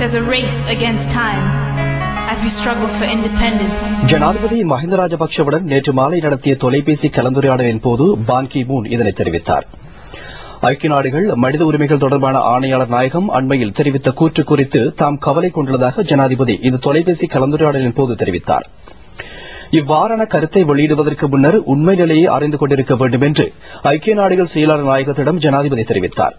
There's a race against time as we struggle for independence. ஜனாதிபதி மஹிந்த ராஜபக்ஷவுடன் நேற்று மாலை நடத்திய தொலைபேசி கலந்துரையாடலின் போது பான் கி மூன் இதனை தெரிவித்தார். ஐக்கிய நாடுகள் மனித உரிமைகள் தொடர்பான ஆணையாளர் நாயகம் அண்மையில் தெரிவித்த கூற்று குறித்து தாம் கவலை கொண்டுள்ளதாக ஜனாதிபதி இந்த தொலைபேசி கலந்துரையாடலின் போது தெரிவித்தார். இவ்வாறான கருத்தை வெளியிடுவதற்கு முன்னர் உண்மை நிலையை அறிந்து கொண்டிருக்க வேண்டும் என்று ஐக்கிய நாடுகள் செயலாளர் நாயகத்திடம் ஜனாதிபதி தெரிவித்தார்.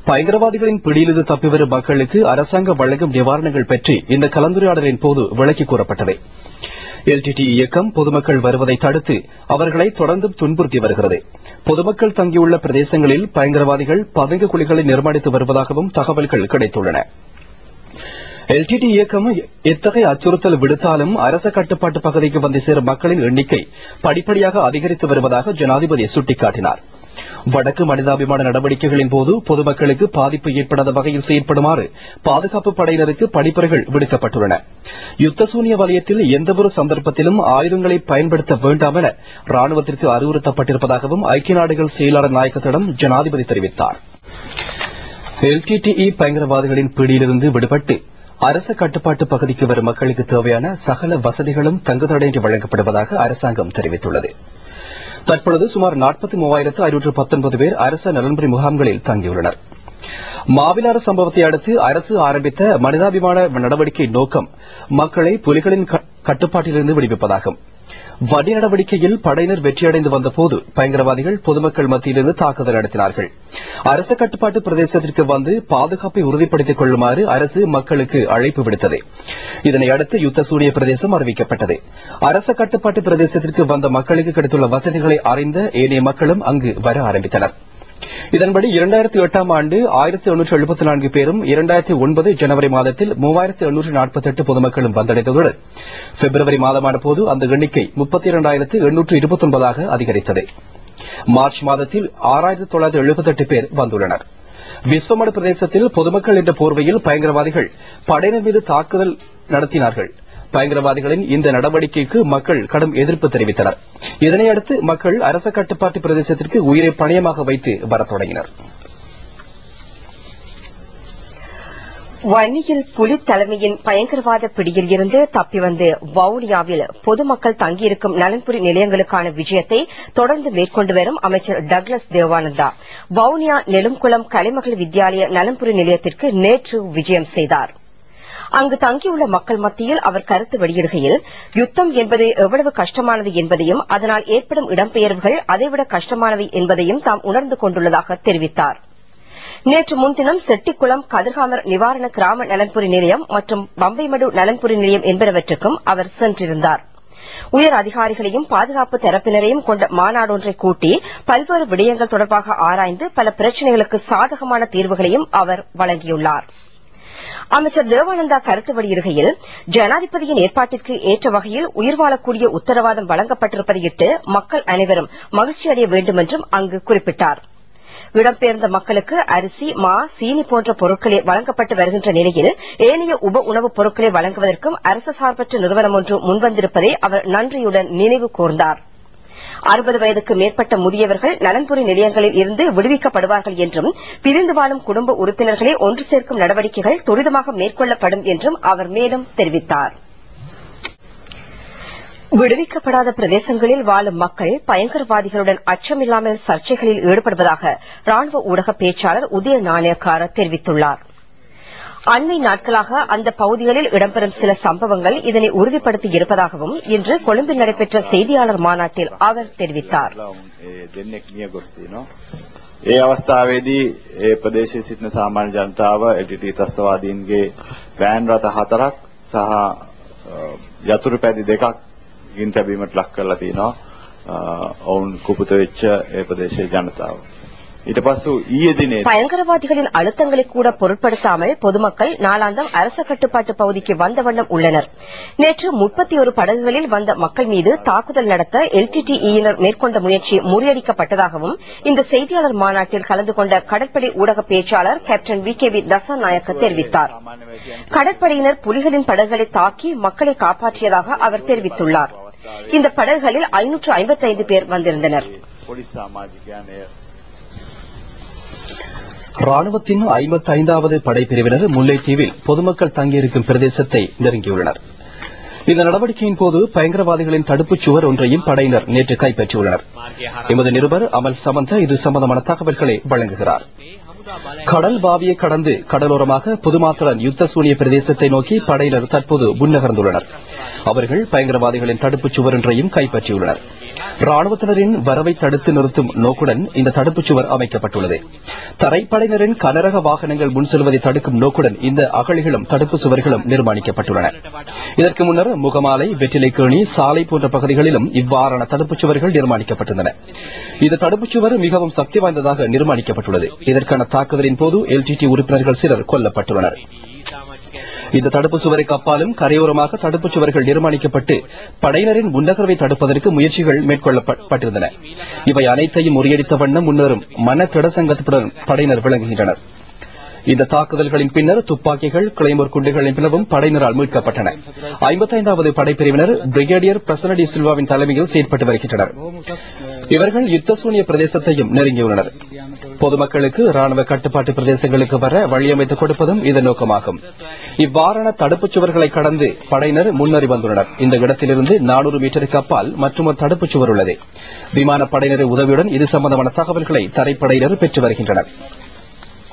பயங்கரவாதிகளின் பிடியிலிருந்து தப்பிவரும் மக்களுக்கு அரசாங்கம் வழங்கும் நிவாரணங்கள் பற்றி இந்த கலந்துரையாடலின் போது விளக்கி கூறப்பட்டது. எல்டிடி இயக்கம் பொதுமக்கள் வருவதை தடுத்து அவர்களை தொடர்ந்தும் துன்புறுத்தி வருகிறது. பொதுமக்கள் தங்கியுள்ள பிரதேசங்களில் பயங்கரவாதிகள் பதுங்கு குழிகளை நிர்மாணித்து வருவதாகவும் தகவல்கள் கிடைத்துள்ளன. எல்டிடி இயக்கம் எத்தகைய அச்சுறுத்தல் விடுத்தாலும் அரச கட்டுப்பாட்டு பகுதிக்கு வந்து சேரும் மக்களின் எண்ணிக்கை படிப்படியாக அதிகரித்து வருவதாக ஜனாதிபதி சுட்டிக்காட்டினார். வடக்கு மனிதாபிமான நடவடிக்கைகளின் போது பொதுமக்களுக்கு பாதிப்பு ஏற்படாத வகையில் செயற்படுமாறு பாதுகாப்பு படையினருக்கு பணிப்புரைகள் விடுக்கப்பட்டுள்ளன. யுத்த சூனிய வலயத்தில் எந்தவொரு சந்தர்ப்பத்திலும் ஆயுதங்களை பயன்படுத்த வேண்டாம் என ராணுவத்திற்கு அறிவுறுத்தப்பட்டிருப்பதாகவும் ஐக்கிய நாடுகள் செயலாளர் நாயகத்திடம் ஜனாதிபதி தெரிவித்தார். எல்டிடிஇ பயங்கரவாதிகளின் பிடியிலிருந்து விடுபட்டு அரச கட்டுப்பாட்டு பகுதிக்கு வரும் மக்களுக்கு தேவையான சகல வசதிகளும் தங்குதடையின்றி வழங்கப்படுவதாக அரசாங்கம் தெரிவித்துள்ளது. தற்பொழுது சுமார் 43,519 பேர் அரச நலன்புரி முகாம்களில் தங்கியுள்ளனர். மாவிலாறு சம்பவத்தை அடுத்து அரசு ஆரம்பித்த மனிதாபிமான நடவடிக்கை நோக்கம் மக்களை புலிகளின் கட்டுப்பாட்டிலிருந்து விடுவிப்பதாகும். வடி நடவடிக்கையில் படையினர் வெற்றியடைந்து வந்தபோது பயங்கரவாதிகள் பொதுமக்கள் மத்தியிலிருந்து தாக்குதல் நடத்தினார்கள். அரச கட்டுப்பாட்டு பிரதேசத்திற்கு வந்து பாதுகாப்பை உறுதிப்படுத்திக் கொள்ளுமாறு அரசு மக்களுக்கு அழைப்பு விடுத்தது. இதனையடுத்து யுத்த சூனிய பிரதேசம் அறிவிக்கப்பட்டது. அரச கட்டுப்பாட்டு பிரதேசத்திற்கு வந்த மக்களுக்கு கிடைத்துள்ள வசதிகளை அறிந்த ஏனைய மக்களும் அங்கு வர ஆரம்பித்தனர். இதன்படி 2008 ஆண்டு 1874 பேரும் 2009 ஜனவரி மாதத்தில் 3848 பொதுமக்களும் வந்தடைந்ததுடன் பிப்ரவரி மாதமான போது அந்த எண்ணிக்கை 32,829 அதிகரித்தது. மார்ச் மாதத்தில் 6,978 பேர் வந்துள்ளனர். விஸ்வமடு பிரதேசத்தில் பொதுமக்கள் என்ற போர்வையில் பயங்கரவாதிகள் படையினர் மீது தாக்குதல் நடத்தினார்கள். பயங்கரவாதிகளின் இந்த நடவடிக்கைக்கு மக்கள் கடும் எதிர்ப்பு தெரிவித்தனர். இதனையடுத்து மக்கள் அரச கட்டுப்பாட்டு பிரதேசத்திற்கு உயிரை பணயமாக வைத்து வரத் தொடங்கினர். வன்னியில் புலி தலைமையின் பயங்கரவாத பிடியில் இருந்து தப்பி வந்து வவுனியாவில் பொதுமக்கள் தங்கியிருக்கும் நலன்புரி நிலையங்களுக்கான விஜயத்தை தொடர்ந்து மேற்கொண்டு வரும் அமைச்சர் டக்ளஸ் தேவானந்தா வவுனியா நெலும்குளம் கலைமகள் வித்யாலய நலன்புரி நிலையத்திற்கு நேற்று விஜயம் செய்தார். அங்கு தங்கியுள்ள மக்கள் மத்தியில் அவர் கருத்து வெளியிடுகையில் யுத்தம் என்பது எவ்வளவு கஷ்டமானது என்பதையும் அதனால் ஏற்படும் இடம்பெயர்வுகள் அதைவிட கஷ்டமானவை என்பதையும் தாம் உணர்ந்து கொண்டுள்ளதாக தெரிவித்தார். நேற்று முன்தினம் செட்டிக்குளம் கதிர்காமர் நிவாரண கிராம நலன்புரி நிலையம் மற்றும் பம்பைமடு நலன்புரி நிலையம் என்பனவற்றுக்கும் அவர் சென்றிருந்தார். உயர் அதிகாரிகளையும் பாதுகாப்பு தரப்பினரையும் கொண்ட மாநாடொன்றை கூட்டி பல்வேறு விடயங்கள் தொடர்பாக ஆராய்ந்து பல பிரச்சினைகளுக்கு சாதகமான தீர்வுகளையும் அவர் வழங்கியுள்ளார். அமைச்சர் தேவானந்தா கருத்து வெளியிடுகையில் ஜனாதிபதியின் ஏற்பாட்டிற்கு ஏற்ற வகையில் உயிர் வாழக்கூடிய உத்தரவாதம் வழங்கப்பட்டிருப்பதையிட்டு மக்கள் அனைவரும் மகிழ்ச்சியடைய வேண்டும் என்றும் அங்கு குறிப்பிட்டார். இடம்பெயர்ந்த மக்களுக்கு அரிசி, மா, சீனி போன்ற பொருட்களே வழங்கப்பட்டு வருகின்ற நிலையில் ஏனைய உப உணவுப் பொருட்களை வழங்குவதற்கும் அரசு சார்பற்ற நிறுவனம் ஒன்று முன்வந்திருப்பதை அவர் நன்றியுடன் நினைவு கூர்ந்தார். 60 வயதுக்கு மேற்பட்ட முதியவர்கள் நலன்புரி நிலையங்களில் இருந்து விடுவிக்கப்படுவார்கள் என்றும் பிரிந்து வாழும் குடும்ப உறுப்பினர்களை ஒன்று சேர்க்கும் நடவடிக்கைகள் துரிதமாக மேற்கொள்ளப்படும் என்றும் அவர் மேலும் தெரிவித்தார். விடுவிக்கப்படாத பிரதேசங்களில் வாழும் மக்கள் பயங்கரவாதிகளுடன் அச்சமில்லாமல் சர்ச்சைகளில் ஈடுபடுவதாக ராணுவ ஊடக பேச்சாளர் உதய நாணயக்கார தெரிவித்துள்ளார். அண்மை நாட்களாக அந்த பகுதிகளில் இடம்பெறும் சில சம்பவங்கள் இதனை உறுதிப்படுத்தி இருப்பதாகவும் இன்று கொழும்பில் நடைபெற்ற செய்தியாளர் மாநாட்டில் அவர் தெரிவித்தார். ඒ අවස්ථාවේදී ඒ ප්‍රදේශයේ සිටින සාමාන්‍ය ජනතාව එල්ටීටී ත්‍රස්තවාදීන්ගේ වෑන් රථ 4ක් සහ යතුරු පැදි 2ක් ගින් තැබීමට ලක් කරලා තිනවා. ඔවුන් කුපිත වෙච්ච ඒ ප්‍රදේශයේ ජනතාව. ඊට පස්සෙ ඊයේ දිනේ பயங்கரவாதிகளின் அழுத்தங்களை கூட பொருட்படுத்தாமல் பொதுமக்கள் நாளாந்தம் அரச கட்டுப்பாட்டு பகுதிக்கு வந்த வண்ணம் உள்ளனர். நேற்று 31 படகுகளில் வந்த மக்கள் மீது தாக்குதல் நடத்த எல்டிடிஇயினர் மேற்கொண்ட முயற்சி முறியடிக்கப்பட்டதாகவும் இந்த செய்தியாளர் மாநாட்டில் கலந்து கொண்ட கடற்படை ஊடக பேச்சாளர் கேப்டன் விகேவி தசாநாயக்க தெரிவித்தார். கடற்படையினர் புலிகளின் படகுகளை தாக்கி மக்களை காப்பாற்றியதாக அவர் தெரிவித்துள்ளார். இந்த படகுகளில் 555 பேர் வந்திருந்தனர். ராணுவத்தின் 55வது படைப்பிரிவினர் முல்லைத்தீவில் பொதுமக்கள் தங்கியிருக்கும் பிரதேசத்தை நெருங்கியுள்ளனர். இந்த நடவடிக்கையின் போது பயங்கரவாதிகளின் தடுப்புச் சுவர் ஒன்றையும் படையினர் நேற்று கைப்பற்றியுள்ளனர். எமது நிருபர் அமல் சமந்த இது சம்பந்தமான தகவல்களை வழங்குகிறார். கடல் பாவியை கடந்து கடலோரமாக புதுமாத்தளன் யுத்த சூனிய பிரதேசத்தை நோக்கி படையினர் தற்போது முன்னகர்ந்துள்ளனர். அவர்கள் பயங்கரவாதிகளின் தடுப்புச் சுவர் ஒன்றையும் கைப்பற்றியுள்ளனர். ராணுவத்தினரின் வரவை தடுத்து நிறுத்தும் நோக்குடன் இந்த தடுப்புச் சுவர் அமைக்கப்பட்டுள்ளது. தரைப்படையினரின் கனரக வாகனங்கள் முன் செல்வதை தடுக்கும் நோக்குடன் இந்த அகழிகளும் தடுப்பு சுவர்களும் நிர்மாணிக்கப்பட்டுள்ளன. இதற்கு முன்னர் முகமாலை, வெற்றிலைக்கேணி, சாலை போன்ற பகுதிகளிலும் இவ்வாறான தடுப்புச் சுவர்கள் நிர்மாணிக்கப்பட்டிருந்தன. இந்த தடுப்புச் சுவர் மிகவும் சக்தி வாய்ந்ததாக நிர்மாணிக்கப்பட்டுள்ளது. இதற்கான தாக்குதலின் போது எல்டிடி உறுப்பினர்கள் சிலர் கொல்லப்பட்டுள்ளனர். இந்த தடுப்பு சுவருக்கு அப்பாலும் கரையோரமாக தடுப்புச் சுவர்கள் நிர்மாணிக்கப்பட்டு படையினரின் முன்னகர்வை தடுப்பதற்கு முயற்சிகள் மேற்கொள்ளப்பட்டிருந்தன. இவை அனைத்தையும் முறியடித்த வண்ணம் முன்னேறும் மன திடசங்கத்துடன் படையினர் விளங்குகின்றனர். இந்த தாக்குதல்களின் பின்னர் துப்பாக்கிகள், கிளைமோர் குண்டுகள் என்பனவும் படையினரால் மீட்கப்பட்டன. 55வது படைப்பிரிவினர் பிரிகேடியர் பிரசன்னடி சில்வாவின் தலைமையில் செயற்பட்டு வருகின்றனர். இவர்கள் யுத்த சூனிய பிரதேசத்தையும் நெருங்கியுள்ளனர். பொதுமக்களுக்கு ராணுவ கட்டுப்பாட்டு பிரதேசங்களுக்கு வர வழியமைத்துக் கொடுப்பதும் இதன் நோக்கமாகும். இவ்வாறான தடுப்புச் சுவர்களை கடந்து படையினர் முன்னேறி வந்துள்ளனர். இந்த இடத்திலிருந்து 400 மீட்டருக்கு அப்பால் மற்றொரு தடுப்புச் சுவர் உள்ளது. விமானப்படையினரின் உதவியுடன் இது சம்பந்தமான தகவல்களை தரைப்படையினர் பெற்று வருகின்றனர்.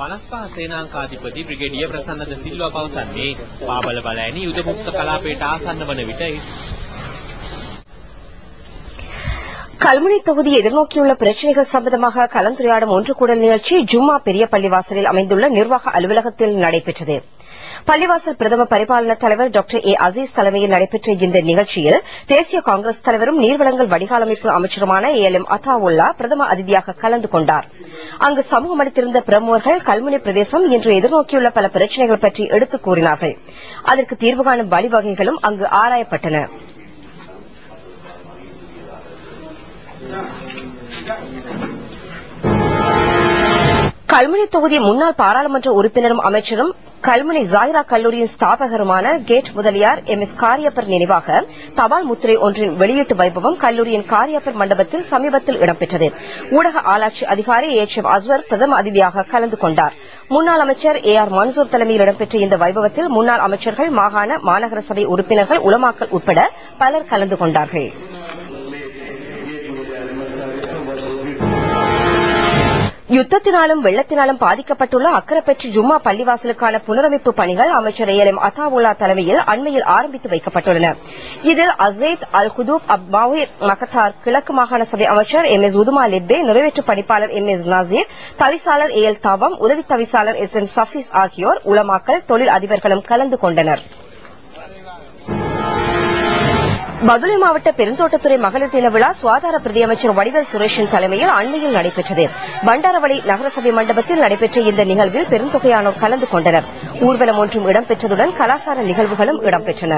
55 සේනාංකාධිපති බ්‍රිගේඩියර් ප්‍රසන්න ද සිල්වා පවසන්නේ පාබල බලෑනි යුද මුක්ත කලාපයට ආසන්න වන විට கல்முனை தொகுதியை எதிர்நோக்கியுள்ள பிரச்சினைகள் சம்பந்தமாக கலந்துரையாடும் ஒன்று கூடல் நிகழ்ச்சி ஜும்மா பெரிய பள்ளிவாசலில் அமைந்துள்ள நிர்வாக அலுவலகத்தில் நடைபெற்றது. பள்ளிவாசல் பிரதம பரிபாலன தலைவர் டாக்டர் ஏ அசீஸ் தலைமையில் நடைபெற்ற இந்த நிகழ்ச்சியில் தேசிய காங்கிரஸ் தலைவரும் நீர்வளங்கள் வடிகாலமைப்பு அமைச்சருமான ALM அத்தாவுல்லா பிரதம அதிதியாக கலந்து கொண்டார். அங்கு சமூகம் அளித்திருந்த பிரமுகர்கள் கல்முனை பிரதேசம் இன்று எதிர்நோக்கியுள்ள பல பிரச்சினைகள் பற்றி எடுத்துக் கூறினார்கள். அதற்கு தீர்வு காணும் வழிவகைகளும் அங்கு ஆராயப்பட்டன. கல்முனை தொகுதி முன்னாள் பாராளுமன்ற உறுப்பினரும் அமைச்சரும் கல்முனை ஜாயிரா கல்லூரியின் ஸ்தாபகருமான கேட் முதலியார் MS காரியப்பர் நினைவாக தபால் முத்திரை ஒன்றின் வெளியீட்டு வைபவம் கல்லூரியின் காரியப்பர் மண்டபத்தில் சமீபத்தில் இடம்பெற்றது. ஊடக ஆராய்ச்சி அதிகாரி HM அஸ்வர் பிரதம அதிதியாக கலந்து கொண்டார். முன்னாள் அமைச்சர் AR மன்சூர் தலைமையில் இடம்பெற்ற இந்த வைபவத்தில் முன்னாள் அமைச்சர்கள், மாகாண, மாநகர சபை உறுப்பினர்கள், உலமாக்கள் உட்பட பலர் கலந்து கொண்டார்கள். யுத்தத்தினாலும் வெள்ளத்தினாலும் பாதிக்கப்பட்டுள்ள அக்கரப்பற்று ஜும்மா பள்ளிவாசலுக்கான புனரமைப்பு பணிகள் அமைச்சர் ALM அத்தாவுல்லா தலைமையில் அண்மையில் ஆரம்பித்து வைக்கப்பட்டுள்ளன. இதில் அசேத் அல் குதூப் அப்மாவிர் மகத்தார், கிழக்கு மாகாண சபை அமைச்சர் MS உதுமா லெப்பே, நிறைவேற்று பணிப்பாளர் MS நாசீர், தவிசாளர் AL தாவம், உதவி தவிசாளர் SM சஃபீஸ் ஆகியோர், உலமாக்கள், தொழில் அதிபர்களும் கலந்து கொண்டனர். பதுளை மாவட்ட பெருந்தோட்டத்துறை மகளிர் தின விழா சுகாதார பிரதி அமைச்சர் வடிவேல் சுரேஷின் தலைமையில் அண்மையில் நடைபெற்றது. பண்டாரவளி நகரசபை மண்டபத்தில் நடைபெற்ற இந்த நிகழ்வில் பெருந்தொகையானோர் கலந்து கொண்டனர். ஊர்வலம் ஒன்றும் இடம்பெற்றதுடன் கலாசார நிகழ்வுகளும் இடம்பெற்றன.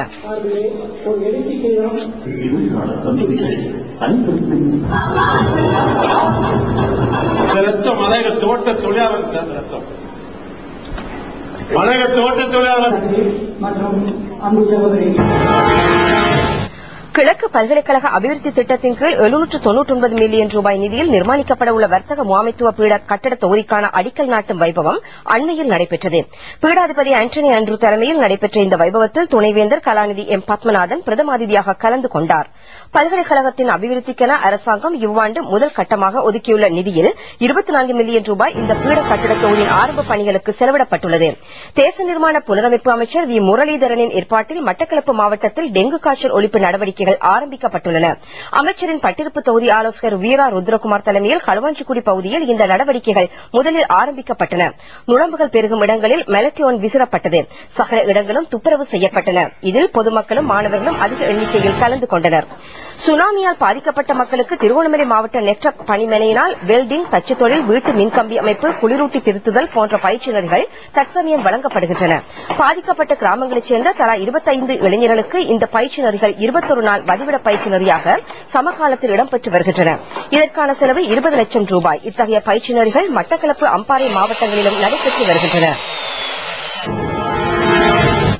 கிழக்கு பல்கலைக்கழக அபிவிருத்தி திட்டத்தின் கீழ் 799 மில்லியன் ரூபாய் நிதியில் நிர்மாணிக்கப்பட உள்ள வர்த்தக முகாமைத்துவ பீட கட்டட தொகுதிக்கான அடிக்கல் நாட்டும் வைபவம் அண்மையில் நடைபெற்றது. பீடாதிபதி ஆண்டனி ஆண்ட்ரூ தலைமையில் நடைபெற்ற இந்த வைபவத்தில் துணைவேந்தர் கலாநிதி M பத்மநாதன் பிரதம அதிதியாக கலந்து கொண்டார். பல்கலைக்கழகத்தின் அபிவிருத்திக்கென அரசாங்கம் இவ்வாண்டு முதல் கட்டமாக ஒதுக்கியுள்ள நிதியில் 24 மில்லியன் ரூபாய் இந்த பீட கட்டட தொகுதியின் ஆரம்ப பணிகளுக்கு செலவிடப்பட்டுள்ளது. தேச நிர்மாண புனரமைப்பு அமைச்சர் V முரளிதரனின் ஏற்பாட்டில் மட்டக்களப்பு மாவட்டத்தில் டெங்கு காய்ச்சல் ஒழிப்பு நடவடிக்கைகள் ஆரம்பிக்கப்பட்டுள்ளன. அமைச்சரின் பட்டிருப்பு தொகுதி ஆலோசகர் வீரா ருத்ரகுமார் தலைமையில் களுவாஞ்சிக்குடி பகுதியில் இந்த நடவடிக்கைகள் முதலில் ஆரம்பிக்கப்பட்டன. நுழம்புகள் பெருகும் இடங்களில் மெலட்டியோன் விசிறப்பட்டது. சகல இடங்களும் துப்புரவு செய்யப்பட்டன. இதில் பொதுமக்களும் மாணவர்களும் அதிக எண்ணிக்கையில் கலந்து கொண்டனர். சுனாமியால் பாதிக்கப்பட்ட மக்களுக்கு திருகோணமலை மாவட்ட நெட்வொர்க் பணிமனையினால் வெல்டிங், தச்சு தொழில், வீட்டு மின்கம்பி அமைப்பு, குளிரூட்டி திருத்துதல் போன்ற பயிற்சியினர்கள் தற்சமயம் வழங்கப்படுகின்றன. பாதிக்கப்பட்ட கிராமங்களைச் சேர்ந்த தலா 25 இளைஞர்களுக்கு இந்த பயிற்சியினர்கள் 21 நாள் வதிவிட பயிற்சியினராக சமகாலத்தில் இடம்பெற்று வருகின்றன. இதற்கான செலவு 20 லட்சம் ரூபாய். இத்தகைய பயிற்சியினர்கள் மட்டக்களப்பு, அம்பாறை மாவட்டங்களிலும் நடைபெற்று வருகின்றன.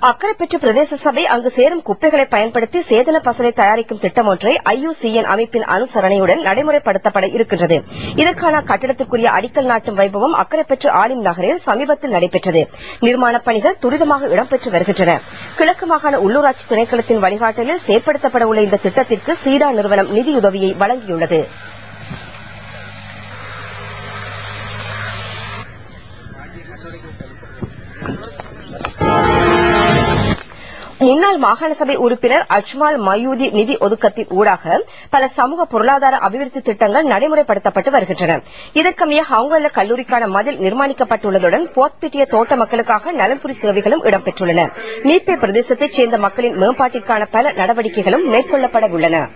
அக்கரைப்பற்று பிரதேச சபை அங்கு சேரும் குப்பைகளை பயன்படுத்தி சேதன பசலை தயாரிக்கும் திட்டம் ஒன்றை IUCN அமைப்பின் அனுசரணையுடன் நடைமுறைப்படுத்தப்பட இருக்கின்றது. இதற்கான கட்டிடத்திற்குரிய அடிக்கல் நாட்டும் வைபவம் அக்கரைப்பற்று ஆலிம் நகரில் சமீபத்தில் நடைபெற்றது. நிர்மாணப் பணிகள் துரிதமாக இடம்பெற்று வருகின்றன. கிழக்கு மாகாண உள்ளூராட்சி திணைக்களத்தின் வழிகாட்டலில் செயற்படுத்தப்பட உள்ள இந்த திட்டத்திற்கு சீடா நிறுவனம் நிதியுதவியை வழங்கியுள்ளது. முன்னாள் மாகாண சபை உறுப்பினர் அஜ்மால் மயூதி நிதி ஒதுக்கத்தின் ஊடாக பல சமூக பொருளாதார அபிவிருத்தி திட்டங்கள் நடைமுறைப்படுத்தப்பட்டு வருகின்றன. இதற்கமைய ஹவுங்கல்ல கல்லூரிக்கான மதில் நிர்மாணிக்கப்பட்டுள்ளதுடன் போர்ட்பிட்டிய தோட்ட மக்களுக்காக நலன்புரி சேவைகளும் இடம்பெற்றுள்ளன. மீட்பே பிரதேசத்தைச் சேர்ந்த மக்களின் மேம்பாட்டிற்கான பல நடவடிக்கைகளும் மேற்கொள்ளப்பட உள்ளன.